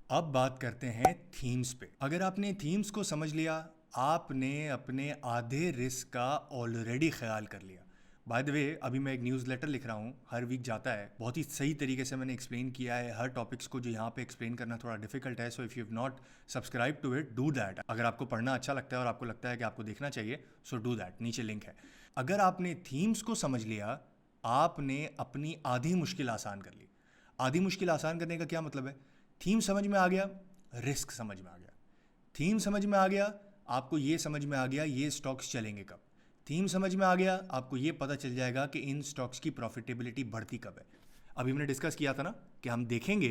अब बात करते हैं थीम्स पे। अगर आपने थीम्स को समझ लिया, आपने अपने आधे रिस्क का ऑलरेडी ख्याल कर लिया। बाय द वे, अभी मैं एक न्यूज़लेटर लिख रहा हूँ, हर वीक जाता है। बहुत ही सही तरीके से मैंने एक्सप्लेन किया है हर टॉपिक्स को, जो यहाँ पे एक्सप्लेन करना थोड़ा डिफिकल्ट है। So if you have not subscribe to it, do that. अगर आपको पढ़ना अच्छा लगता है और आपको लगता है कि आपको देखना चाहिए, सो डू दैट, नीचे लिंक है। अगर आपने थीम्स को समझ लिया, आपने अपनी आधी मुश्किल आसान कर ली। आधी मुश्किल आसान करने का क्या मतलब है? थीम समझ में आ गया, रिस्क समझ में आ गया। थीम समझ में आ गया, आपको ये समझ में आ गया ये स्टॉक्स चलेंगे कब। थीम समझ में आ गया, आपको ये पता चल जाएगा कि इन स्टॉक्स की प्रॉफिटेबिलिटी बढ़ती कब है। अभी मैंने डिस्कस किया था ना कि हम देखेंगे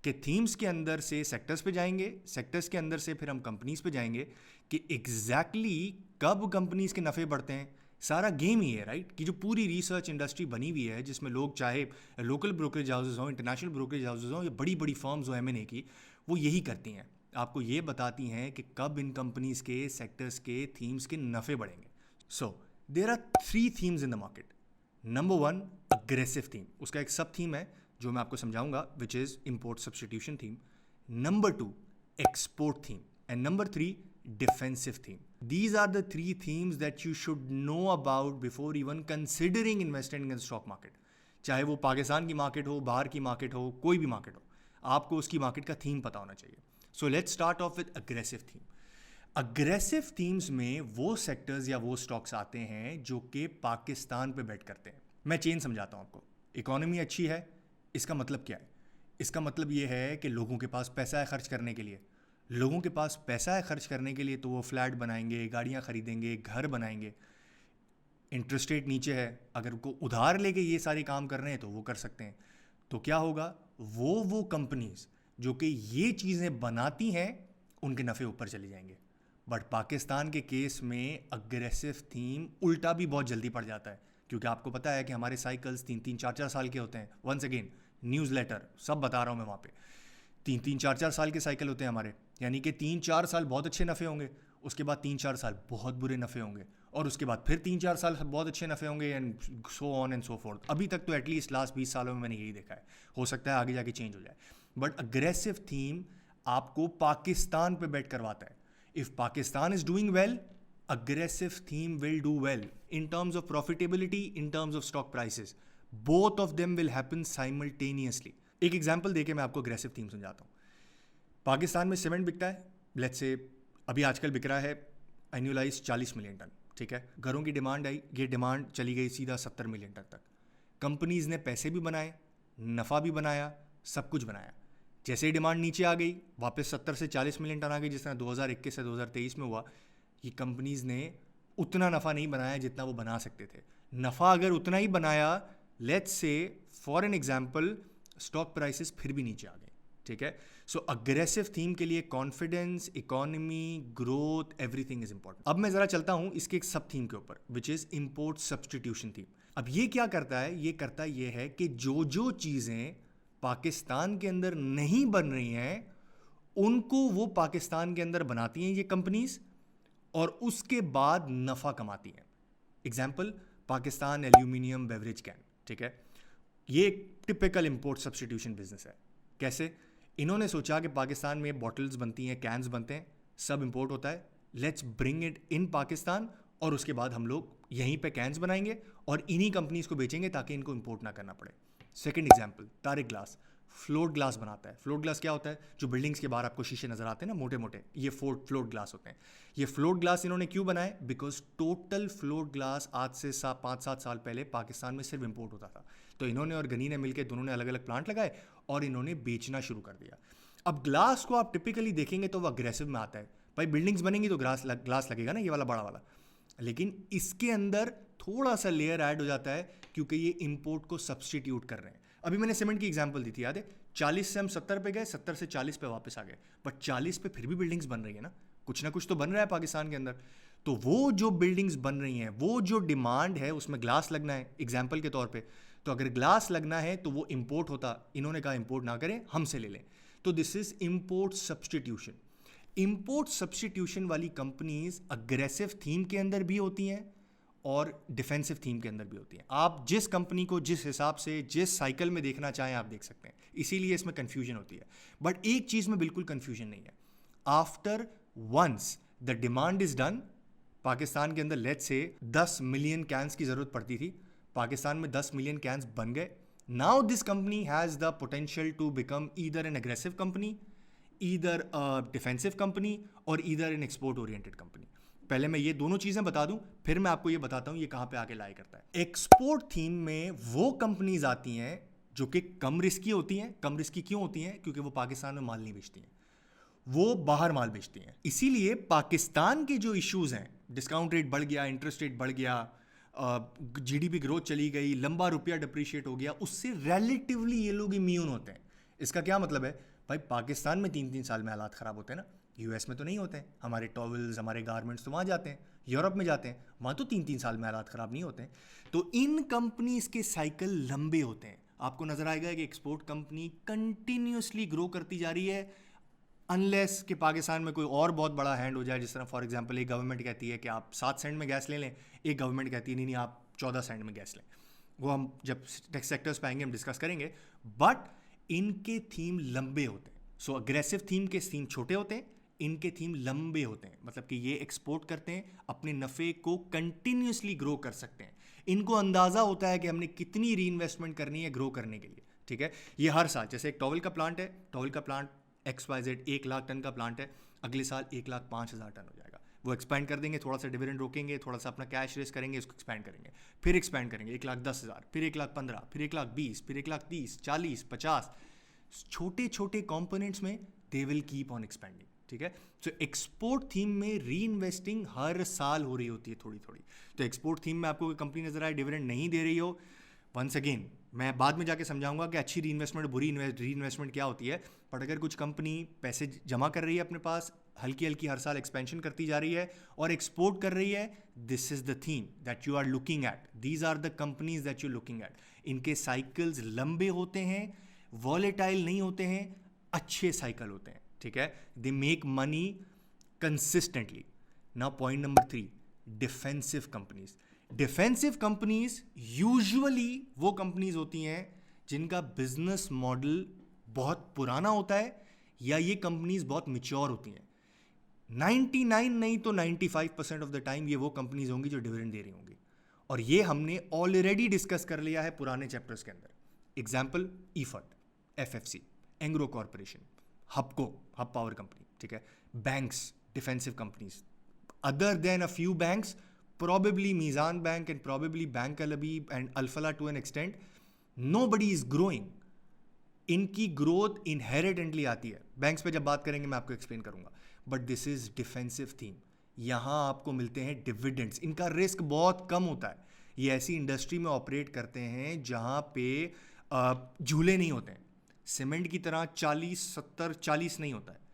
कि थीम्स के अंदर से सेक्टर्स पे जाएंगे, सेक्टर्स के अंदर से फिर हम कंपनीज पे जाएंगे कि एग्जैक्टली कब कंपनीज के नफ़े बढ़ते हैं। सारा गेम ही है, राइट? कि जो पूरी रिसर्च इंडस्ट्री बनी हुई है, जिसमें लोग चाहे लोकल ब्रोकरेज हाउसेज हों, इंटरनेशनल ब्रोकरेज हाउसेज हों, या बड़ी बड़ी फर्म्स हो एम की, वो यही करती हैं। आपको ये बताती हैं कि कब इन कंपनीज के सेक्टर्स के थीम्स के नफ़े बढ़ेंगे। So there are 3 themes in the market. Number 1, aggressive theme, उसका एक सब थीम है जो मैं आपको समझाऊंगा, which is import substitution theme. Number 2, export theme. And number 3, defensive theme. These are the 3 themes that you should know about before even considering investing in the stock market. चाहे वो पाकिस्तान की market हो, बाहर की मार्केट हो, कोई भी market हो, आपको उसकी मार्केट का थीम पता होना चाहिए। So let's start of with aggressive theme. Aggressive themes में वो सेक्टर्स या वो स्टॉक्स आते हैं जो कि पाकिस्तान पे बेट करते हैं। मैं चेन समझाता हूँ आपको। इकोनॉमी अच्छी है, इसका मतलब क्या है? इसका मतलब ये है कि लोगों के पास पैसा है खर्च करने के लिए। लोगों के पास पैसा है खर्च करने के लिए तो वो फ्लैट बनाएंगे, गाड़ियाँ खरीदेंगे, घर बनाएंगे। इंटरेस्ट रेट नीचे है, अगर उनको उधार लेके ये सारे काम कर रहे हैं तो वो कर सकते हैं। तो क्या होगा? वो कंपनीज जो कि ये चीज़ें बनाती हैं, उनके नफ़े ऊपर चले जाएंगे। बट पाकिस्तान के केस में अग्रेसिव थीम उल्टा भी बहुत जल्दी पड़ जाता है, क्योंकि आपको पता है कि हमारे साइकिल्स 3-3, 4-4 साल के होते हैं। वंस अगेन, न्यूज़ लेटर सब बता रहा हूँ मैं वहाँ पे। 3-3, 4-4 साल के साइकिल होते हैं हमारे, यानी कि 3-4 साल बहुत अच्छे नफ़े होंगे, उसके बाद 3-4 साल बहुत बुरे नफ़े होंगे, और उसके बाद फिर 3-4 साल बहुत अच्छे नफ़े होंगे, and so on and so fourth. अभी तक तो एटलीस्ट लास्ट 20 सालों में मैंने यही देखा है। हो सकता है आगे जाके चेंज हो जाए, बट अग्रेसिव थीम आपको पाकिस्तान पे बेट करवाता है। If Pakistan is doing well, aggressive theme will do well in terms of profitability, in terms of stock prices. Both of them will happen simultaneously. एक एग्जांपल देके मैं आपको अग्रेसिव थीम समझाता हूँ। पाकिस्तान में सीमेंट बिकता है, लेट्स से अभी आजकल बिक रहा है एनुअलाइज 40 मिलियन टन, ठीक है। घरों की डिमांड आई, ये डिमांड चली गई सीधा 70 मिलियन टन तक। कंपनीज ने पैसे भी बनाए, नफ़ा भी बनाया, सब कुछ बनाया। जैसे ही डिमांड नीचे आ गई, वापस 70 से 40 मिलियन टन आ गई, जिस तरह 2021 से 2023 में हुआ। ये कंपनीज ने उतना नफ़ा नहीं बनाया जितना वो बना सकते थे। नफ़ा अगर उतना ही बनाया, let's say for an example, stock prices फिर भी नीचे आ गए, ठीक है। सो अग्रेसिव थीम के लिए confidence, economy, growth, everything is important. अब मैं ज़रा चलता हूँ इसके एक सब थीम के ऊपर, विच इज़ इम्पोर्ट सब्सटीट्यूशन थीम। अब ये क्या करता है? ये करता ये है कि जो जो चीज़ें पाकिस्तान के अंदर नहीं बन रही हैं, उनको वो पाकिस्तान के अंदर बनाती हैं ये कंपनीज, और उसके बाद नफ़ा कमाती हैं। Example, Pakistan aluminium beverage can, ठीक है। ये एक टिपिकल इंपोर्ट सब्सटीट्यूशन बिजनेस है। कैसे? इन्होंने सोचा कि पाकिस्तान में बॉटल्स बनती हैं, कैंस बनते हैं, सब इंपोर्ट होता है, let's bring it in Pakistan, और उसके बाद हम लोग यहीं पे कैंस बनाएंगे और इन्हीं कंपनीज को बेचेंगे ताकि इनको इंपोर्ट ना करना पड़े। Second example, Tariq glass float glass बनाता है। फ्लोट ग्लास क्या होता है? जो बिल्डिंग्स के बाहर आपको शीशे नजर आते हैं ना, मोटे मोटे, ये फ्लोट ग्लास होते हैं। ये फ्लोट ग्लास इन्होंने क्यों बनाए? बिकॉज टोटल फ्लोट ग्लास आज से 5-7 साल पहले पाकिस्तान में सिर्फ इंपोर्ट होता था। तो इन्होंने और गनी ने मिलकर दोनों ने अलग अलग प्लांट लगाए और इन्होंने बेचना शुरू कर दिया। अब ग्लास को आप टिपिकली देखेंगे तो वो अग्रेसिव में आता है। भाई बिल्डिंग्स बनेंगी तो ग्लास लगेगा ना, ये वाला बड़ा वाला। लेकिन इसके अंदर थोड़ा सा लेयर ऐड हो जाता है, क्योंकि ये इंपोर्ट को सब्सटीट्यूट कर रहे हैं। अभी मैंने सीमेंट की एग्जांपल दी थी, याद है? 40 से हम 70 पे गए, 70 से 40 पे वापस आ गए, बट 40 पे फिर भी बिल्डिंग्स बन रही है ना, कुछ ना कुछ तो बन रहा है पाकिस्तान के अंदर। तो वो जो बिल्डिंग्स बन रही हैं, वो जो डिमांड है, उसमें ग्लास लगना है एग्जाम्पल के तौर पे। तो अगर ग्लास लगना है तो वो इंपोर्ट होता, इन्होंने कहा इंपोर्ट ना करें, हमसे ले लें। तो this is import substitution. Import substitution वाली कंपनीज अग्रेसिव थीम के अंदर भी होती हैं और डिफेंसिव थीम के अंदर भी होती हैं। आप जिस कंपनी को जिस हिसाब से जिस साइकिल में देखना चाहें आप देख सकते हैं, इसीलिए इसमें कन्फ्यूजन होती है। बट एक चीज़ में बिल्कुल कन्फ्यूजन नहीं है, after once the demand is done, Pakistan के अंदर लेट्स से 10 मिलियन कैंस की ज़रूरत पड़ती थी, पाकिस्तान में 10 मिलियन कैंस बन गए। Now this company has the potential to become either an aggressive company, either a defensive company और either an export oriented company. पहले मैं ये दोनों चीज़ें बता दूं, फिर मैं आपको ये बताता हूं ये कहाँ पे आके लाई करता है। एक्सपोर्ट थीम में वो कंपनीज आती हैं जो कि कम रिस्की होती हैं। कम रिस्की क्यों होती हैं? क्योंकि वो पाकिस्तान में माल नहीं बेचती हैं, वो बाहर माल बेचती हैं। इसीलिए पाकिस्तान के जो इश्यूज हैं, डिस्काउंट रेट बढ़ गया, इंटरेस्ट रेट बढ़ गया, जीडीपी ग्रोथ चली गई, लंबा रुपया डिप्रिशिएट हो गया, उससे रिलेटिवली ये लोग इम्यून होते हैं। इसका क्या मतलब है भाई? पाकिस्तान में 3-3 साल में हालात ख़राब होते हैं ना, यूएस में तो नहीं होते हैं। हमारे टॉवल्स, हमारे गारमेंट्स तो वहाँ जाते हैं, यूरोप में जाते हैं, वहाँ तो 3-3 साल में हालात ख़राब नहीं होते हैं। तो इन कंपनीज़ के साइकिल लंबे होते हैं। आपको नज़र आएगा कि एक्सपोर्ट कंपनी कंटिन्यूसली ग्रो करती जा रही है, अनलेस कि पाकिस्तान में कोई और बहुत बड़ा हैंड हो जाए। जिस तरह फॉर एग्जांपल एक गवर्नमेंट कहती है कि आप 7 सेंट में गैस ले लें, एक गवर्नमेंट कहती है नहीं नहीं आप 14 सेंट में गैस लें। वो हम जब टेक्स सेक्टर्स पे आएंगे हम डिस्कस करेंगे। बट इनके थीम लंबे होते हैं। सो अग्रेसिव थीम के थीम छोटे होते हैं, इनके थीम लंबे होते हैं। मतलब कि ये एक्सपोर्ट करते हैं, अपने नफ़े को कंटिन्यूसली ग्रो कर सकते हैं। इनको अंदाज़ा होता है कि हमने कितनी री इन्वेस्टमेंट करनी है ग्रो करने के लिए। ठीक है, ये हर साल, जैसे एक टॉवल का प्लांट है, टॉवल का प्लांट XYZ 1 लाख टन का प्लांट है, अगले साल 1,05,000 टन हो जाएगा। वो एक्सपैंड कर देंगे, थोड़ा सा डिविडेंड रोकेंगे, थोड़ा सा अपना कैश रेस करेंगे, इसको एक्सपैंड करेंगे, फिर एक्सपैंड करेंगे 1,10,000, फिर 1,15,000, फिर 1,20,000, फिर 1,30,000, 40, 50। छोटे छोटे कंपोनेंट्स में they will keep on expanding. ठीक है, सो एक्सपोर्ट थीम में री इन्वेस्टिंग हर साल हो रही होती है थोड़ी थोड़ी। तो एक्सपोर्ट थीम में आपको कोई कंपनी नजर आए डिविडेंड नहीं दे रही हो, वंस अगेन मैं बाद में जाके समझाऊंगा कि अच्छी री इन्वेस्टमेंट और बुरी री इन्वेस्टमेंट क्या होती है। बट अगर कुछ कंपनी पैसे जमा कर रही है अपने पास, हल्की हल्की हर साल एक्सपेंशन करती जा रही है और एक्सपोर्ट कर रही है, this is the theme that you are looking at, these are the companies that you looking at. इनके साइकिल्स लंबे होते हैं, वॉलेटाइल नहीं होते हैं, अच्छे साइकिल होते हैं। ठीक है, they make money consistently. Now point number 3, defensive companies. Defensive companies usually वो कंपनीज होती हैं जिनका बिजनेस मॉडल बहुत पुराना होता है, या ये कंपनीज बहुत मिच्योर होती हैं। 99 नहीं तो 95% ऑफ द टाइम ये वो कंपनीज होंगी जो डिविडेंड दे रही होंगी, और ये हमने ऑलरेडी डिस्कस कर लिया है पुराने चैप्टर्स के अंदर। एग्जाम्पल ईफर्ट, FFC, Engro corporation, Hubco, Hub power company. ठीक है, banks, defensive companies. Other than a few banks, probably Mizan Bank and probably Bank Al-Habib and Al-Falah to an extent, nobody is growing. इनकी ग्रोथ इनहेरिटेंटली आती है। बैंक्स पे जब बात करेंगे मैं आपको एक्सप्लेन करूंगा। But this is defensive theme, यहाँ आपको मिलते हैं डिविडेंड्स, इनका रिस्क बहुत कम होता है। ये ऐसी इंडस्ट्री में ऑपरेट करते हैं जहाँ पे झूले नहीं होते हैं। सीमेंट की तरह 40, 70, 40 नहीं होता है।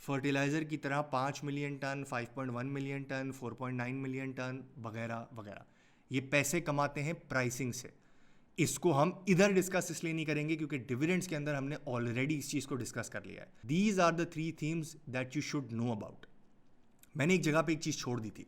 फर्टिलाइज़र की तरह 5 million ton, 5.1 million ton, 4.9 million ton वगैरह वगैरह। ये पैसे कमाते हैं प्राइसिंग से। इसको हम इधर डिस्कस इसलिए नहीं करेंगे क्योंकि डिविडेंड्स के अंदर हमने ऑलरेडी इस चीज़ को डिस्कस कर लिया है। These are the 3 themes that you should know about. मैंने एक जगह पे एक चीज़ छोड़ दी थी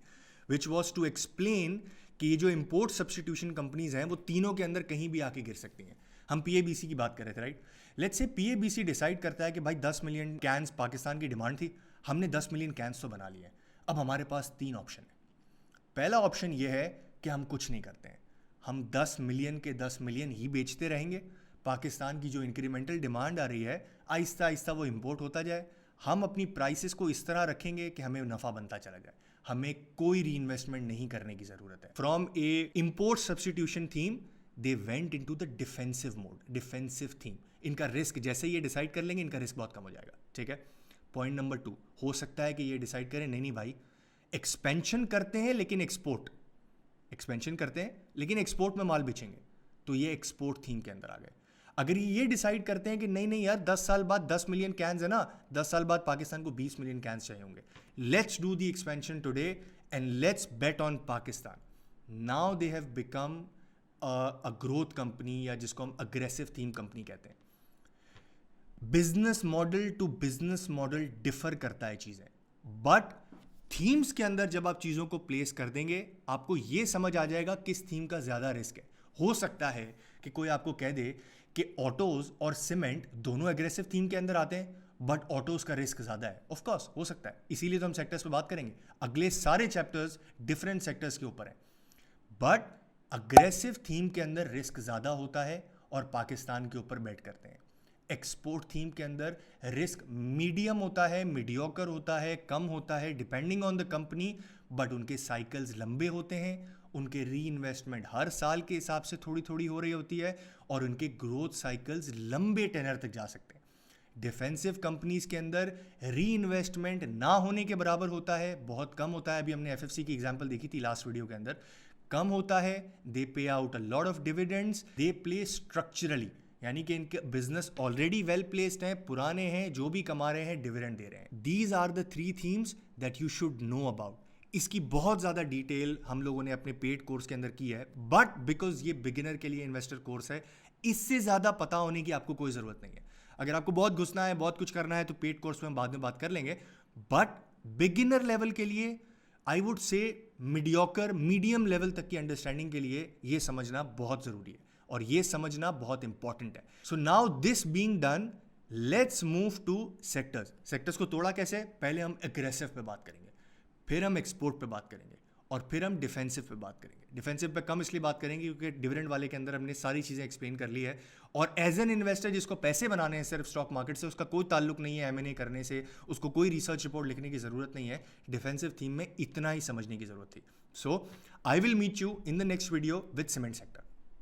विच वॉज टू एक्सप्लेन कि ये जो इम्पोर्ट सब्सटीट्यूशन कंपनीज हैं वो तीनों के अंदर कहीं भी आके गिर सकती हैं। हम PABC की बात कर रहे थे, right? Let's say PABC decide करता है कि भाई 10 मिलियन कैंस पाकिस्तान की डिमांड थी, हमने 10 मिलियन कैंस तो बना लिए हैं। अब हमारे पास 3 ऑप्शन है। पहला ऑप्शन ये है कि हम कुछ नहीं करते हैं, हम 10 मिलियन के 10 मिलियन ही बेचते रहेंगे। पाकिस्तान की जो इंक्रीमेंटल डिमांड आ रही है आहिस्ता आहिस्ता वो इम्पोर्ट होता जाए। हम अपनी प्राइसेस को इस तरह रखेंगे कि हमें नफ़ा बनता चला जाए, हमें कोई री इन्वेस्टमेंट नहीं करने की ज़रूरत है। From A import substitution theme they went into the defensive mode, defensive theme. इनका रिस्क जैसे ये डिसाइड कर लेंगे, इनका रिस्क बहुत कम हो जाएगा। ठीक है, पॉइंट नंबर 2, हो सकता है कि ये डिसाइड करें नहीं नहीं भाई एक्सपेंशन करते हैं लेकिन एक्सपेंशन करते हैं लेकिन एक्सपोर्ट में माल बेचेंगे, तो ये एक्सपोर्ट थीम के अंदर आ गए। अगर ये डिसाइड करते हैं कि नहीं नहीं यार 10 साल बाद 10 मिलियन कैंस है ना, 10 साल बाद पाकिस्तान को 20 मिलियन कैंस चाहिए होंगे, let's do the expansion today and let's bet on Pakistan. Now they have become a growth company, या जिसको हम अग्रेसिव थीम कंपनी कहते हैं। Business model to business model differ करता है चीज़ें, बट थीम्स के अंदर जब आप चीज़ों को प्लेस कर देंगे, आपको ये समझ आ जाएगा किस थीम का ज़्यादा रिस्क है। हो सकता है कि कोई आपको कह दे कि ऑटोज और सीमेंट दोनों एग्रेसिव थीम के अंदर आते हैं, बट ऑटोज का रिस्क ज़्यादा है। ऑफ कोर्स हो सकता है, इसीलिए तो हम सेक्टर्स पे बात करेंगे। अगले सारे चैप्टर्स डिफरेंट सेक्टर्स के ऊपर हैं, बट अग्रेसिव थीम के अंदर रिस्क ज़्यादा होता है और पाकिस्तान के ऊपर बेट करते हैं। एक्सपोर्ट थीम के अंदर रिस्क मीडियम होता है, मीडियोकर होता है, कम होता है depending on the company, but उनके साइकिल्स लंबे होते हैं, उनके री इन्वेस्टमेंट हर साल के हिसाब से थोड़ी थोड़ी हो रही होती है और उनके ग्रोथ साइकिल्स लंबे टेनर तक जा सकते हैं। डिफेंसिव कंपनीज के अंदर री इन्वेस्टमेंट ना होने के बराबर होता है, बहुत कम होता है। अभी हमने एफएफसी की एग्जांपल देखी थी लास्ट वीडियो के अंदर, कम होता है। दे पे out a lot of dividends, they play structurally, यानी कि इनके बिजनेस ऑलरेडी वेल प्लेस्ड हैं, पुराने हैं, जो भी कमा रहे हैं डिविडेंड दे रहे हैं। These are the 3 themes that you should know about. इसकी बहुत ज़्यादा डिटेल हम लोगों ने अपने पेड कोर्स के अंदर की है, बट बिकॉज ये बिगिनर के लिए इन्वेस्टर कोर्स है, इससे ज़्यादा पता होने की आपको कोई ज़रूरत नहीं है। अगर आपको बहुत घुसना है, बहुत कुछ करना है, तो पेड कोर्स में हम बाद में बात कर लेंगे, बट बिगिनर लेवल के लिए I would say mediocre medium level तक की अंडरस्टैंडिंग के लिए ये समझना बहुत ज़रूरी है और ये समझना बहुत इंपॉर्टेंट है। So now this being done, let's move to sectors. Sectors को तोड़ा कैसे? पहले हम एग्रेसिव पे बात करेंगे, फिर हम एक्सपोर्ट पे बात करेंगे और फिर हम डिफेंसिव पे बात करेंगे। डिफेंसिव पे कम इसलिए बात करेंगे क्योंकि डिविडेंड वाले के अंदर हमने सारी चीज़ें एक्सप्लेन कर ली है, और एज एन इन्वेस्टर जिसको पैसे बनाने हैं सिर्फ स्टॉक मार्केट से, उसका कोई ताल्लुक नहीं है एमएनए करने से, उसको कोई रिसर्च रिपोर्ट लिखने की ज़रूरत नहीं है। डिफेंसिव थीम में इतना ही समझने की ज़रूरत थी। So I will meet you in the next video with cement sector.